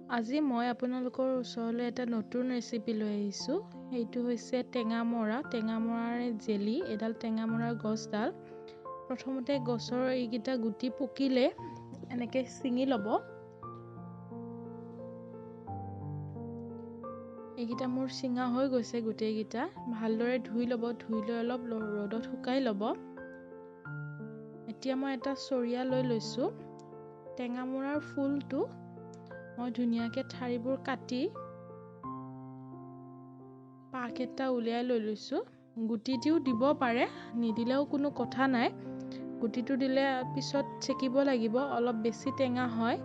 আজি মই আপোনালোকৰ ওচৰলৈ এটা নতুন ৰেচিপি লৈ আহিছোঁ। এইটো হৈছে টেঙামৰাৰ জেলি। এডাল টেঙামৰাৰ গছডাল প্ৰথমতে গছৰ এইকেইটা গুটি পকিলে এনেকৈ ছিঙি ল'ব। এইকেইটা মোৰ ছিঙা হৈ গৈছে গোটেইকেইটা। ভালদৰে ধুই ল'ব, ধুই লৈ অলপ ৰ'দত শুকাই ল'ব। এতিয়া মই এটা চৰিয়া লৈ লৈছোঁ। টেঙামৰাৰ ফুলটো মই ধুনীয়াকৈ ঠাৰিবোৰ কাটি পাক এটা উলিয়াই লৈ লৈছোঁ। গুটিটোও দিব পাৰে, নিদিলেও কোনো কথা নাই। গুটিটো দিলে পিছত চেকিব লাগিব, অলপ বেছি টেঙা হয়,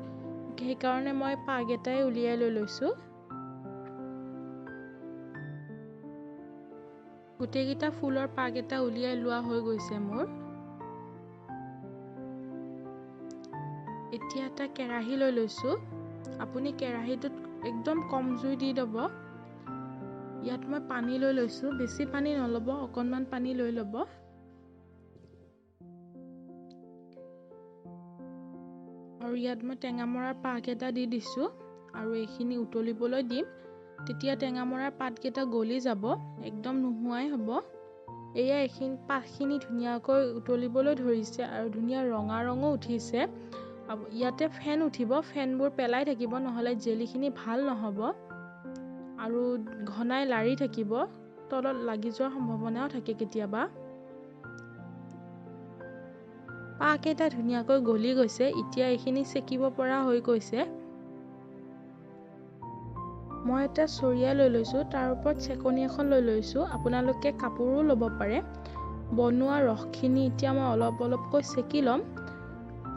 সেইকাৰণে মই পাক এটাই উলিয়াই লৈ লৈছোঁ। গোটেইকেইটা ফুলৰ পাক এটা উলিয়াই লোৱা হৈ গৈছে মোৰ। এতিয়া এটা কেৰাহী লৈ লৈছোঁ। আপুনি কেৰাহীটোত একদম কম জুই দি ল'ব। ইয়াত মই পানী লৈ লৈছোঁ, বেছি পানী নল'ব, অকণমান পানী লৈ ল'ব। আৰু ইয়াত মই টেঙামৰাৰ পাক এটা দি দিছোঁ আৰু এইখিনি উতলিবলৈ দিম। তেতিয়া টেঙামৰাৰ পাতকেইটা গলি যাব, একদম নোহোৱাই হ'ব। এইখিনি পাতখিনি ধুনীয়াকৈ উতলিবলৈ ধৰিছে আৰু ধুনীয়া ৰঙা ৰঙো উঠিছে। ইয়াতে ফেন উঠিব, ফেনবোৰ পেলাই থাকিব, নহ'লে জেলিখিনি ভাল নহ'ব আৰু ঘনাই লাৰি থাকিব, তলত লাগি যোৱাৰ সম্ভাৱনাও থাকে কেতিয়াবা। পাক এটা ধুনীয়াকৈ গলি গৈছে, এতিয়া এইখিনি চেকিব পৰা হৈ গৈছে। মই এটা চৰিয়া লৈ লৈছোঁ, তাৰ ওপৰত চেকনি এখন লৈ লৈছোঁ। আপোনালোকে কাপোৰো ল'ব পাৰে। বনোৱা ৰসখিনি এতিয়া মই অলপ অলপকৈ চেকি ল'ম।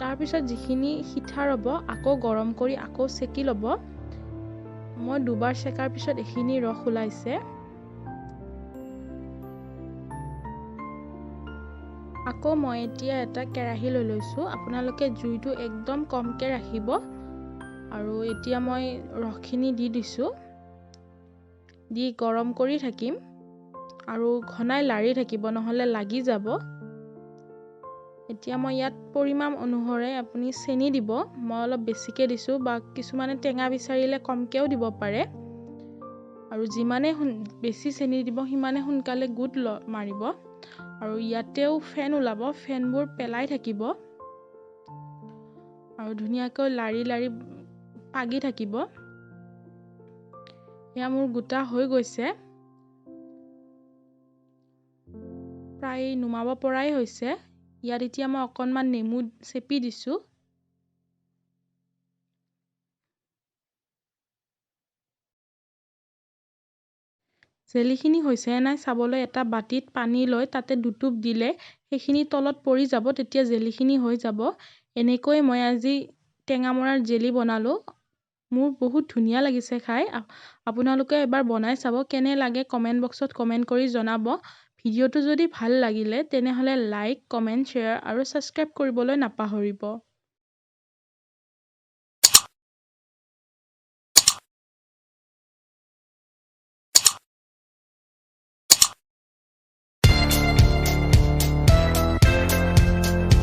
তাৰপিছত যিখিনি সিঠা ৰ'ব আকৌ গৰম কৰি আকৌ চেকি ল'ব। মই দুবাৰ চেকাৰ পিছত এইখিনি ৰস ওলাইছে। আকৌ মই এতিয়া এটা কেৰাহী লৈ লৈছোঁ। আপোনালোকে জুইটো একদম কমকৈ ৰাখিব। আৰু এতিয়া মই ৰসখিনি দি দিছোঁ, দি গৰম কৰি থাকিম আৰু ঘনাই লাৰি থাকিব, নহ'লে লাগি যাব। এতিয়া মই ইয়াত পৰিমাণ অনুসৰি আপুনি চেনি দিব। মই অলপ বেছিকৈ দিছোঁ, বা কিছুমানে টেঙা বিচাৰিলে কমকৈও দিব পাৰে। আৰু যিমানে বেছি চেনি দিব সিমানে সোনকালে গোট মাৰিব। আৰু ইয়াতেও ফেন ওলাব, ফেনবোৰ পেলাই থাকিব আৰু ধুনীয়াকৈ লাৰি লাৰি পাগি থাকিব। এয়া মোৰ গোটা হৈ গৈছে, প্ৰায় নুমাব পৰাই হৈছে। ইয়াত এতিয়া মই অকণমান নেমু চেপি দিছোঁ। জেলিখিনি হৈছে নাই চাবলৈ এটা বাতিত পানী লৈ তাতে দুটোপ দিলে সেইখিনি তলত পৰি যাব, তেতিয়া জেলিখিনি হৈ যাব। এনেকৈ মই আজি টেঙামৰাৰ জেলি বনালোঁ। মোৰ বহুত ধুনীয়া লাগিছে খাই। আপোনালোকে এবাৰ বনাই চাব, কেনে লাগে কমেণ্ট বক্সত কমেণ্ট কৰি জনাব। ভিডিঅ'টো যদি ভাল লাগিলে তেনেহ'লে লাইক, কমেণ্ট, শ্বেয়াৰ আৰু ছাবস্ক্ৰাইব কৰিবলৈ নাপাহৰিব।